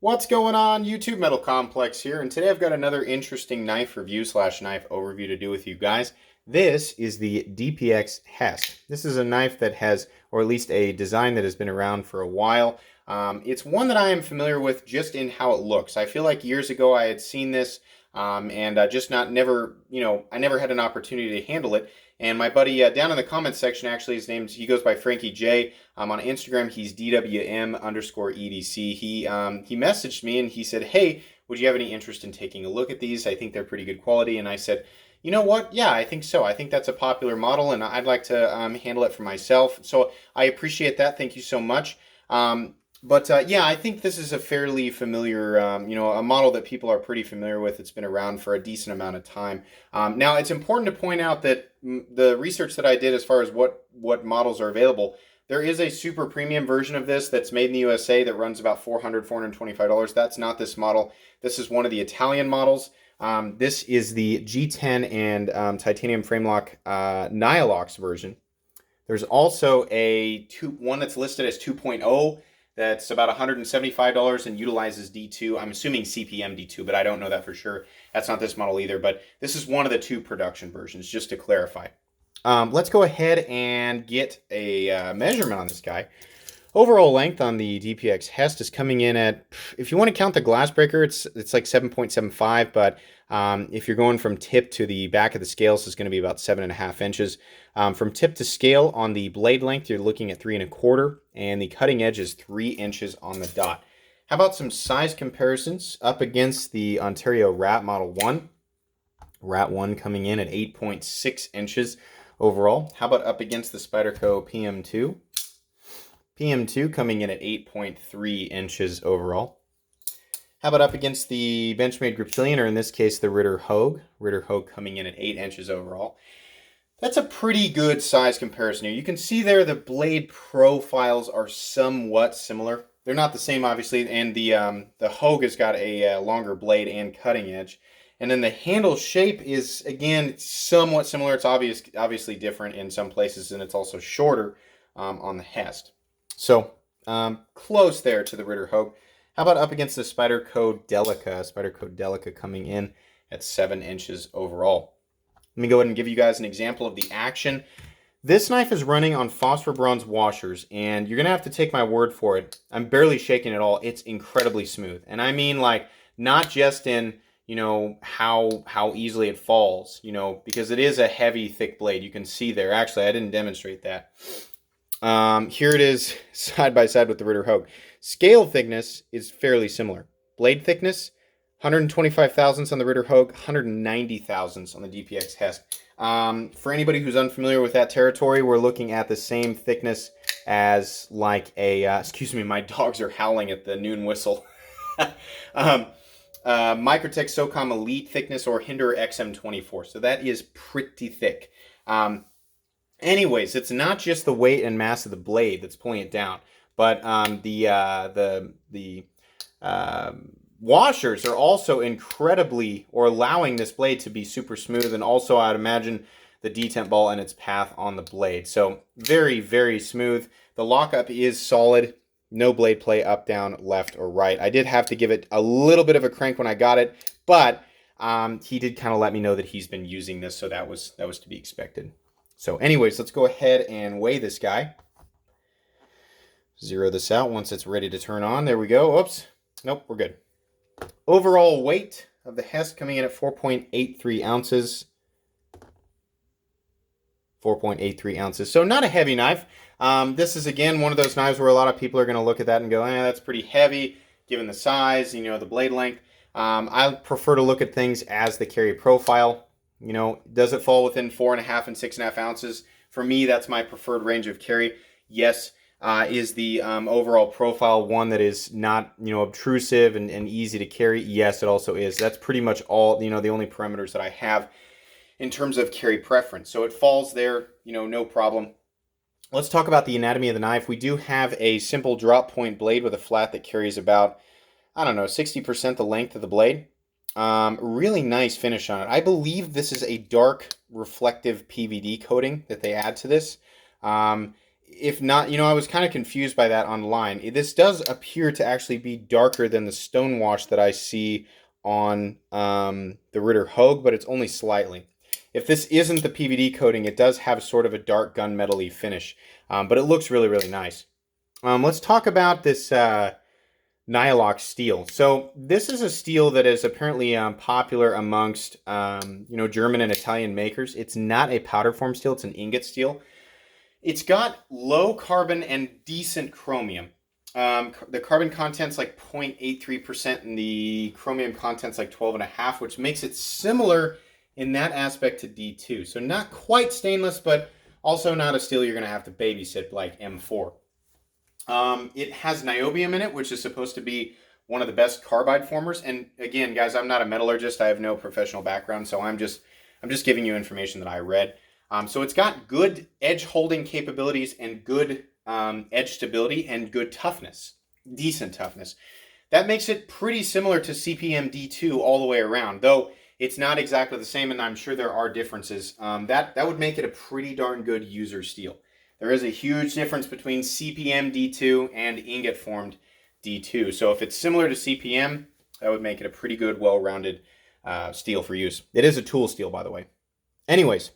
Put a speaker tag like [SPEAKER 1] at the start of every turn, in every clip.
[SPEAKER 1] What's going on, YouTube? Metal Complex here, and today I've got another interesting knife review slash knife overview to do with you guys. This is the DPX Hest. This is a knife that has, or at least a design that has been around for a while. It's one that I am familiar with just in how it looks. I feel like years ago I had seen this and just never, I never had an opportunity to handle it. And my buddy down in the comments section, actually, he goes by Frankie J. On Instagram, he's DWM_EDC. He messaged me and he said, hey, would you have any interest in taking a look at these? I think they're pretty good quality. And I said, you know what? Yeah, I think so. I think that's a popular model and I'd like to handle it for myself. So I appreciate that. Thank you so much. Yeah, I think this is a fairly familiar, a model that people are pretty familiar with. It's been around for a decent amount of time. Now, it's important to point out that the research that I did as far as what models are available, there is a super premium version of this that's made in the USA that runs about $400, $425. That's not this model. This is one of the Italian models. This is the G10 and titanium frame lock Nylox version. There's also one that's listed as 2.0. That's about $175 and utilizes D2. I'm assuming CPM D2, but I don't know that for sure. That's not this model either, but this is one of the two production versions, just to clarify. Let's go ahead and get a measurement on this guy. Overall length on the DPX Hest is coming in at, if you want to count the glass breaker, it's like 7.75, but if you're going from tip to the back of the scales, it's going to be about 7.5 inches. From tip to scale on the blade length, you're looking at 3.25, and the cutting edge is 3 inches on the dot. How about some size comparisons up against the Ontario Rat Model 1? Rat 1 coming in at 8.6 inches overall. How about up against the Spyderco PM2? PM2 coming in at 8.3 inches overall. How about up against the Benchmade Griptilian, or in this case, the Ritter Hogue? Ritter Hogue coming in at 8 inches overall. That's a pretty good size comparison here. You can see there the blade profiles are somewhat similar. They're not the same, obviously, and the Hogue has got a longer blade and cutting edge. And then the handle shape is, again, somewhat similar. It's obviously different in some places, and it's also shorter on the Hest. So, close there to the Ritter Hogue. How about up against the Spyderco Delica? Spyderco Delica coming in at 7 inches overall. Let me go ahead and give you guys an example of the action. This knife is running on phosphor bronze washers, and you're going to have to take my word for it. I'm barely shaking at all. It's incredibly smooth. And I mean, like, not just in, how easily it falls, because it is a heavy, thick blade. You can see there. Actually, I didn't demonstrate that. Here it is side by side with the Ritter Hogue. Scale thickness is fairly similar. Blade thickness, 125 thousandths on the Ritter Hogue, 190 thousandths on the DPX Hest. For anybody who's unfamiliar with that territory, we're looking at the same thickness as like a, excuse me, my dogs are howling at the noon whistle. Microtech SOCOM Elite thickness or Hinder XM24. So that is pretty thick. Anyways, it's not just the weight and mass of the blade that's pulling it down, but the washers are also incredibly, or allowing this blade to be super smooth, and also I'd imagine the detent ball and its path on the blade. So very, very smooth. The lockup is solid. No blade play up, down, left, or right. I did have to give it a little bit of a crank when I got it, but he did kind of let me know that he's been using this, so that was to be expected. So anyways, let's go ahead and weigh this guy. Zero this out once it's ready to turn on. There we go. Oops. Nope, we're good. Overall weight of the Hest coming in at 4.83 ounces. 4.83 ounces. So not a heavy knife. This is, again, one of those knives where a lot of people are going to look at that and go, that's pretty heavy, given the size, the blade length. I prefer to look at things as the carry profile. Does it fall within 4.5 and 6.5 ounces? For me, that's my preferred range of carry. Yes. Is the overall profile one that is not, obtrusive and easy to carry? Yes, it also is. That's pretty much all, the only parameters that I have in terms of carry preference. So it falls there, no problem. Let's talk about the anatomy of the knife. We do have a simple drop point blade with a flat that carries about, 60% the length of the blade. Really nice finish on it. I believe this is a dark reflective PVD coating that they add to this. if not, I was kind of confused by that online. This does appear to actually be darker than the stonewash that I see on the Ritter Hogue, but it's only slightly. If this isn't the PVD coating, it does have sort of a dark gunmetal-y finish, but it looks really, really nice. Let's talk about this Nylock steel. So this is a steel that is apparently popular amongst German and Italian makers. It's not a powder form steel, it's an ingot steel. It's got low carbon and decent chromium. The carbon content's like 0.83% and the chromium content's like 12.5%, which makes it similar in that aspect to D2. So not quite stainless, but also not a steel you're going to have to babysit like M4. It has niobium in it, which is supposed to be one of the best carbide formers. And again, guys, I'm not a metallurgist. I have no professional background, so I'm just giving you information that I read. So it's got good edge holding capabilities and good edge stability and good toughness, decent toughness. That makes it pretty similar to CPM D2 all the way around, though it's not exactly the same, and I'm sure there are differences. That would make it a pretty darn good user steel. There is a huge difference between CPM D2 and ingot formed D2. So if it's similar to CPM, that would make it a pretty good, well-rounded steel for use. It is a tool steel, by the way. Anyways,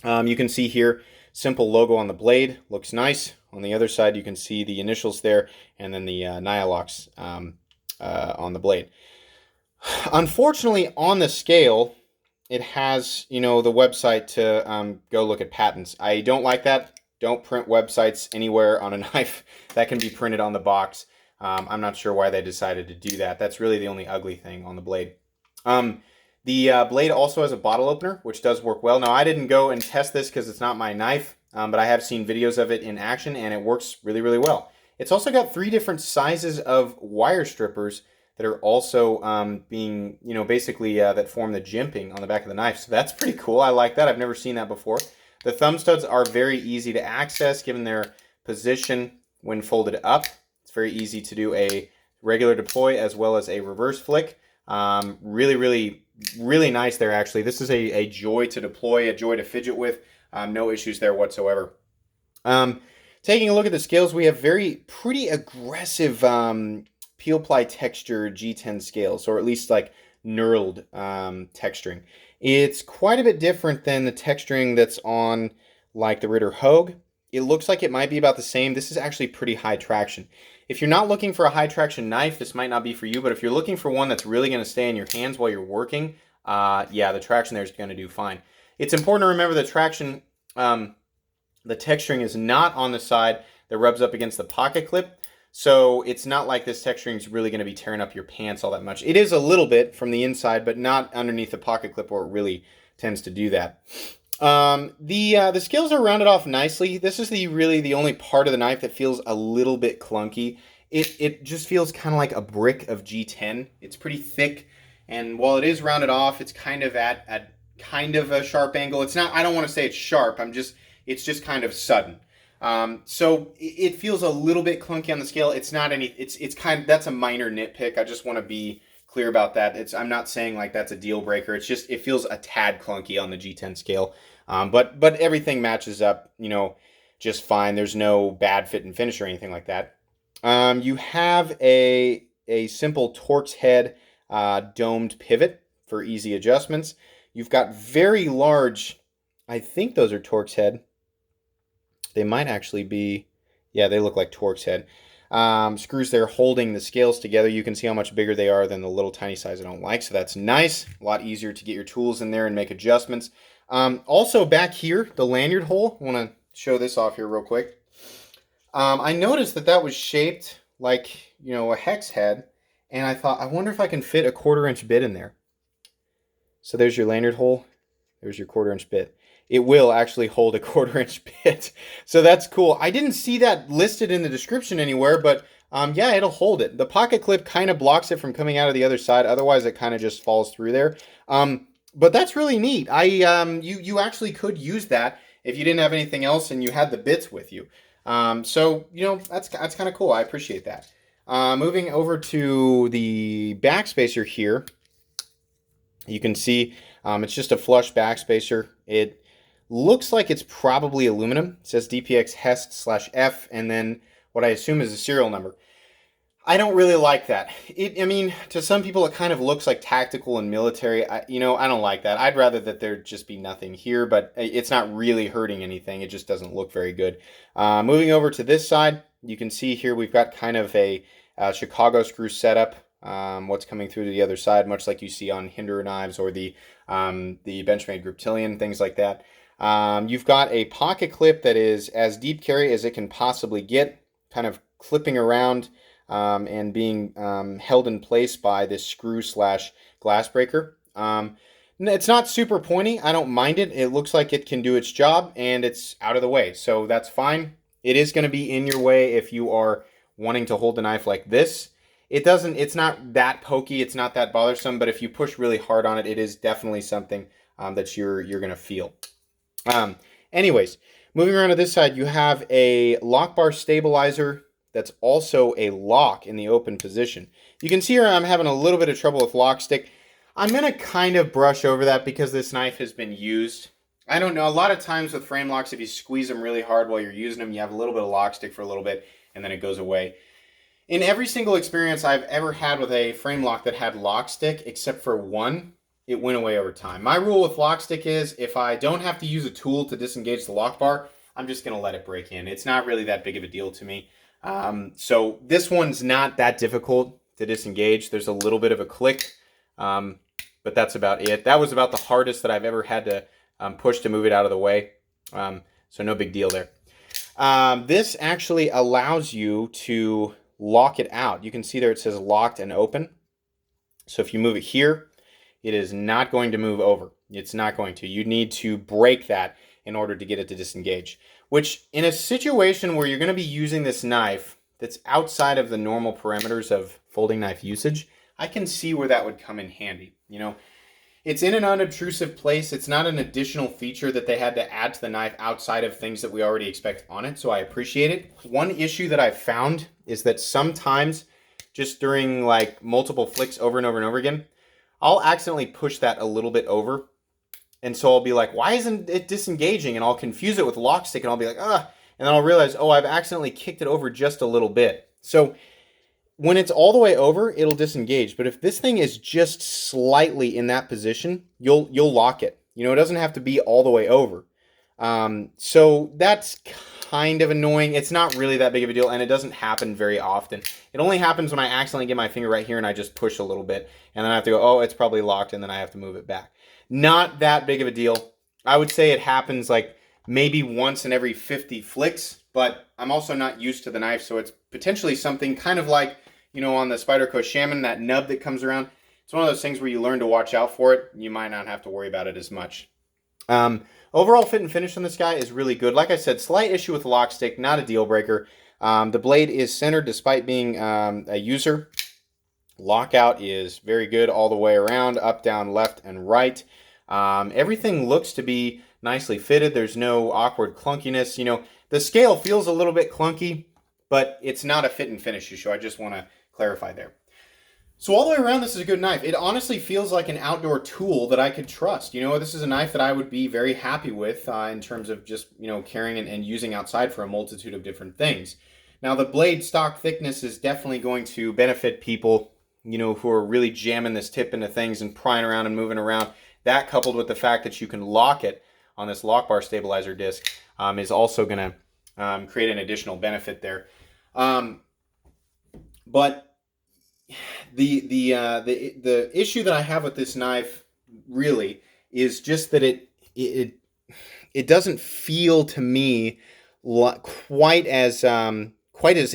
[SPEAKER 1] you can see here, simple logo on the blade, looks nice. On the other side, you can see the initials there, and then the Nylock's on the blade. Unfortunately, on the scale, it has, the website to go look at patents. I don't like that. Don't print websites anywhere on a knife. That can be printed on the box. I'm not sure why they decided to do that. That's really the only ugly thing on the blade. The blade also has a bottle opener, which does work well. Now, I didn't go and test this because it's not my knife, but I have seen videos of it in action, and it works really, really well. It's also got 3 different sizes of wire strippers that are also being, basically that form the jimping on the back of the knife. So that's pretty cool. I like that. I've never seen that before. The thumb studs are very easy to access given their position when folded up. It's very easy to do a regular deploy as well as a reverse flick. Really, really, really nice there, actually. This is a joy to deploy, a joy to fidget with. No issues there whatsoever. Taking a look at the scales, we have pretty aggressive peel ply texture G10 scales, or at least like knurled texturing. It's quite a bit different than the texturing that's on like the Ritter Hogue. It looks like it might be about the same. This is actually pretty high traction. If you're not looking for a high traction knife, this might not be for you, but if you're looking for one that's really going to stay in your hands while you're working, yeah, the traction there is going to do fine. It's important to remember the traction, the texturing is not on the side that rubs up against the pocket clip. So it's not like this texturing is really going to be tearing up your pants all that much. It is a little bit from the inside, but not underneath the pocket clip where it really tends to do that. The scales are rounded off nicely. This is really the only part of the knife that feels a little bit clunky. It just feels kind of like a brick of G10. It's pretty thick, and while it is rounded off, it's kind of at kind of a sharp angle. It's not. I don't want to say it's sharp. It's just kind of sudden. So it feels a little bit clunky on the scale. It's not any. It's kind of, that's a minor nitpick. I just want to be clear about that. I'm not saying like that's a deal breaker. It's just it feels a tad clunky on the G10 scale. But everything matches up, just fine. There's no bad fit and finish or anything like that. You have a simple Torx head domed pivot for easy adjustments. You've got very large, I think those are Torx head. They might actually be, yeah, they look like Torx head. Screws there holding the scales together. You can see how much bigger they are than the little tiny size I don't like. So that's nice. A lot easier to get your tools in there and make adjustments. Also back here, the lanyard hole. I want to show this off here real quick. I noticed that was shaped like, a hex head. And I thought, I wonder if I can fit a 1/4-inch bit in there. So there's your lanyard hole. There's your 1/4-inch bit. It will actually hold a 1/4-inch bit. So that's cool. I didn't see that listed in the description anywhere, but yeah, it'll hold it. The pocket clip kind of blocks it from coming out of the other side. Otherwise, it kind of just falls through there. But that's really neat. You actually could use that if you didn't have anything else and you had the bits with you. So, that's kind of cool. I appreciate that. Moving over to the backspacer here, you can see it's just a flush backspacer. It Looks like it's probably aluminum. It says DPX Hest/F, and then what I assume is a serial number. I don't really like that. I mean, to some people it kind of looks like tactical and military. I don't like that. I'd rather that there just be nothing here, but it's not really hurting anything. It just doesn't look very good. Moving over to this side, you can see here we've got kind of a Chicago screw setup. What's coming through to the other side, much like you see on Hinder knives or the Benchmade Griptilian, things like that. You've got a pocket clip that is as deep carry as it can possibly get, kind of clipping around and being held in place by this screw/glass breaker. It's not super pointy. I don't mind it. It looks like it can do its job, and it's out of the way, so that's fine. It is going to be in your way if you are wanting to hold the knife like this. It's not that pokey, it's not that bothersome, but if you push really hard on it, it is definitely something that you're going to feel. Anyways, moving around to this side, you have a lock bar stabilizer that's also a lock in the open position. You can see here I'm having a little bit of trouble with lock stick. I'm going to kind of brush over that because this knife has been used. I don't know, a lot of times with frame locks, if you squeeze them really hard while you're using them, you have a little bit of lock stick for a little bit, and then it goes away. In every single experience I've ever had with a frame lock that had lock stick, except for one, it went away over time. My rule with lock stick is if I don't have to use a tool to disengage the lock bar, I'm just going to let it break in. It's not really that big of a deal to me. So this one's not that difficult to disengage. There's a little bit of a click, but that's about it. That was about the hardest that I've ever had to push to move it out of the way. So no big deal there. This actually allows you to lock it out. You can see there it says locked and open. So if you move it here, it is not going to move over. It's not going to. You need to break that in order to get it to disengage. Which, in a situation where you're going to be using this knife that's outside of the normal parameters of folding knife usage, I can see where that would come in handy. You know, it's in an unobtrusive place. It's not an additional feature that they had to add to the knife outside of things that we already expect on it, so I appreciate it. One issue that I've found is that sometimes, just during like multiple flicks over and over and over again, I'll accidentally push that a little bit over. And so I'll be like, why isn't it disengaging? And I'll confuse it with lock stick, and I'll be like, ah. And then I'll realize, oh, I've accidentally kicked it over just a little bit. So when it's all the way over, it'll disengage. But if this thing is just slightly in that position, you'll lock it. You know, it doesn't have to be all the way over. So that's kind of annoying. It's not really that big of a deal, and it doesn't happen very often. It only happens when I accidentally get my finger right here and I just push a little bit, and then I have to go, oh, it's probably locked, and then I have to move it back. Not that big of a deal. I would say it happens like maybe once in every 50 flicks, but I'm also not used to the knife, so it's potentially something kind of like, you know, on the Spyderco Shaman, that nub that comes around. It's one of those things where you learn to watch out for it. You might not have to worry about it as much. Overall fit and finish on this guy is really good. Like I said, slight issue with the lock stick, not a deal breaker. The blade is centered despite being a user. Lockout is very good all the way around, up, down, left, and right. Everything looks to be nicely fitted. There's no awkward clunkiness. You know, the scale feels a little bit clunky, but it's not a fit and finish issue. I just want to clarify there. So all the way around, this is a good knife. It honestly feels like an outdoor tool that I could trust. You know, this is a knife that I would be very happy with in terms of just, you know, carrying and using outside for a multitude of different things. Now, the blade stock thickness is definitely going to benefit people, you know, who are really jamming this tip into things and prying around and moving around. That, coupled with the fact that you can lock it on this lock bar stabilizer disc, is also going to create an additional benefit there. But the issue that I have with this knife really is just that it doesn't feel to me quite as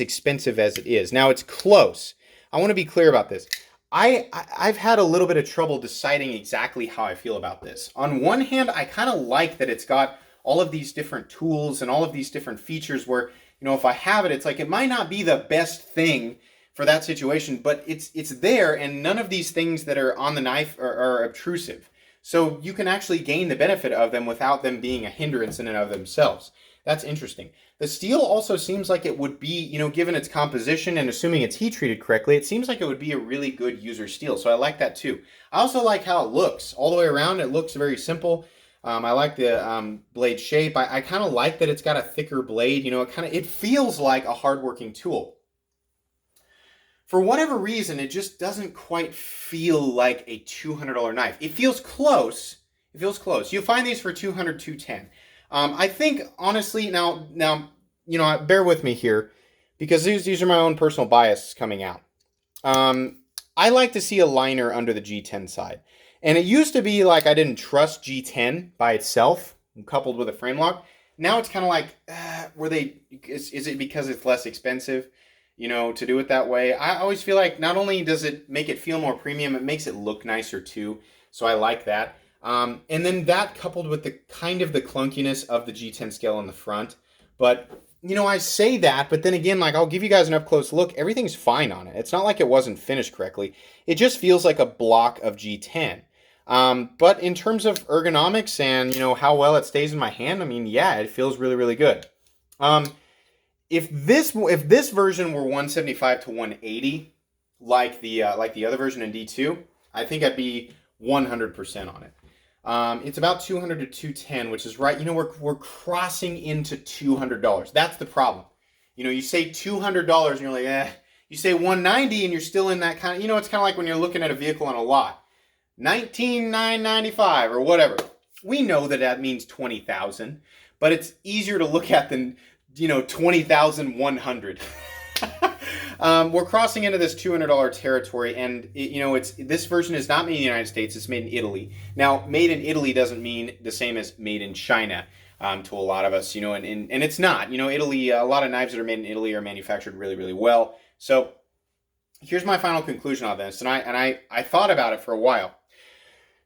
[SPEAKER 1] expensive as it is. Now, it's close. I want to be clear about this. I've had a little bit of trouble deciding exactly how I feel about this. On one hand, I kind of like that it's got all of these different tools and all of these different features where, you know, if I have it, it's like it might not be the best thing for that situation, but it's there, and none of these things that are on the knife are obtrusive. So you can actually gain the benefit of them without them being a hindrance in and of themselves. That's interesting. The steel also seems like it would be, you know, given its composition and assuming it's heat treated correctly, it seems like it would be a really good user steel. So I like that too. I also like how it looks. All the way around, it looks very simple. I like the blade shape. I kind of like that it's got a thicker blade. You know, it feels like a hardworking tool. For whatever reason, it just doesn't quite feel like a $200 knife. It feels close. It feels close. You'll find these for $200, $210. I think, honestly, now, you know, bear with me here, because these are my own personal bias coming out. I like to see a liner under the G10 side. And it used to be like I didn't trust G10 by itself, coupled with a frame lock. Now it's kind of like, is it because it's less expensive, you know, to do it that way? I always feel like not only does it make it feel more premium, it makes it look nicer too. So I like that. And then that coupled with the kind of the clunkiness of the G10 scale on the front. But, you know, I say that, but then again, like, I'll give you guys an up close look. Everything's fine on it. It's not like it wasn't finished correctly. It just feels like a block of G10. But in terms of ergonomics and, you know, how well it stays in my hand, I mean, yeah, it feels really, really good. If this version were 175 to 180, like the other version in D2, I think I'd be 100% on it. It's about 200 to 210, which is right. You know, we're crossing into $200. That's the problem. You know, you say $200 and you're like, eh. You say 190 and you're still in that kind of, you know, it's kind of like when you're looking at a vehicle on a lot. 19,995 or whatever. We know that that means 20,000, but it's easier to look at than, you know, 20,100. We're crossing into this $200 territory, and you know, this version is not made in the United States. It's made in Italy. Now, made in Italy doesn't mean the same as made in China to a lot of us, you know, and it's not. You know, Italy. A lot of knives that are made in Italy are manufactured really, really well. So here's my final conclusion on this, and I thought about it for a while.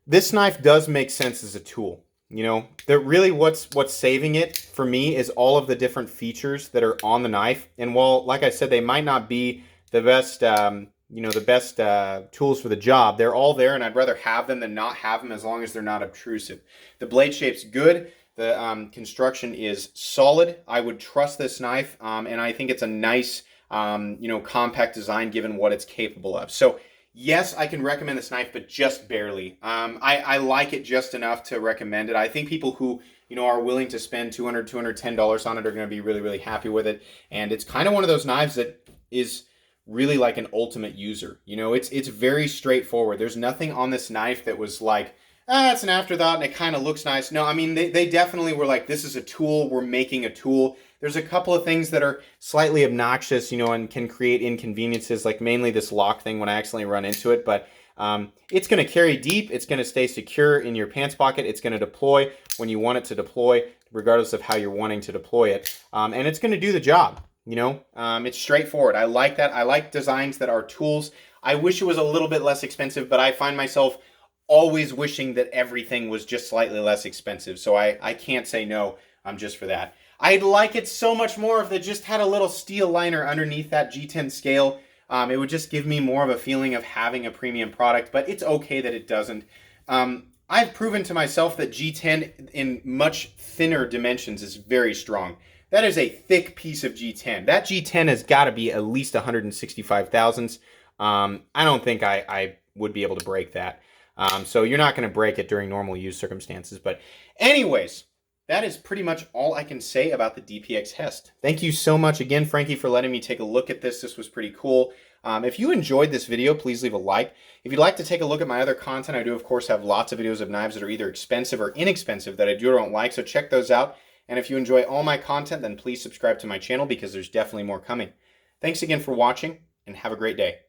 [SPEAKER 1] This knife does make sense as a tool. You know, that really what's saving it for me is all of the different features that are on the knife. And while, like I said, they might not be the best, you know, the best tools for the job, they're all there, and I'd rather have them than not have them as long as they're not obtrusive. The blade shape's good. The construction is solid. I would trust this knife, and I think it's a nice, you know, compact design given what it's capable of. So yes, I can recommend this knife, but just barely. I like it just enough to recommend it. I think people who, you know, are willing to spend $200, $210 on it are going to be really, really happy with it. And it's kind of one of those knives that is really like an ultimate user. You know, it's very straightforward. There's nothing on this knife that was like, it's an afterthought and it kind of looks nice. No, I mean, they definitely were like, this is a tool. We're making a tool. There's a couple of things that are slightly obnoxious, you know, and can create inconveniences, like mainly this lock thing when I accidentally run into it. But it's going to carry deep. It's going to stay secure in your pants pocket. It's going to deploy when you want it to deploy, regardless of how you're wanting to deploy it. And it's going to do the job, you know. It's straightforward. I like that. I like designs that are tools. I wish it was a little bit less expensive, but I find myself always wishing that everything was just slightly less expensive. So I can't say no just for that. I'd like it so much more if it just had a little steel liner underneath that G10 scale. It would just give me more of a feeling of having a premium product, but it's okay that it doesn't. I've proven to myself that G10 in much thinner dimensions is very strong. That is a thick piece of G10. That G10 has got to be at least 165 thousandths. I don't think I would be able to break that. So you're not going to break it during normal use circumstances. But anyways, that is pretty much all I can say about the DPX Hest. Thank you so much again, Frankie, for letting me take a look at this. This was pretty cool. If you enjoyed this video, please leave a like. If you'd like to take a look at my other content, I do, of course, have lots of videos of knives that are either expensive or inexpensive that I do or don't like, so check those out. And if you enjoy all my content, then please subscribe to my channel because there's definitely more coming. Thanks again for watching, and have a great day.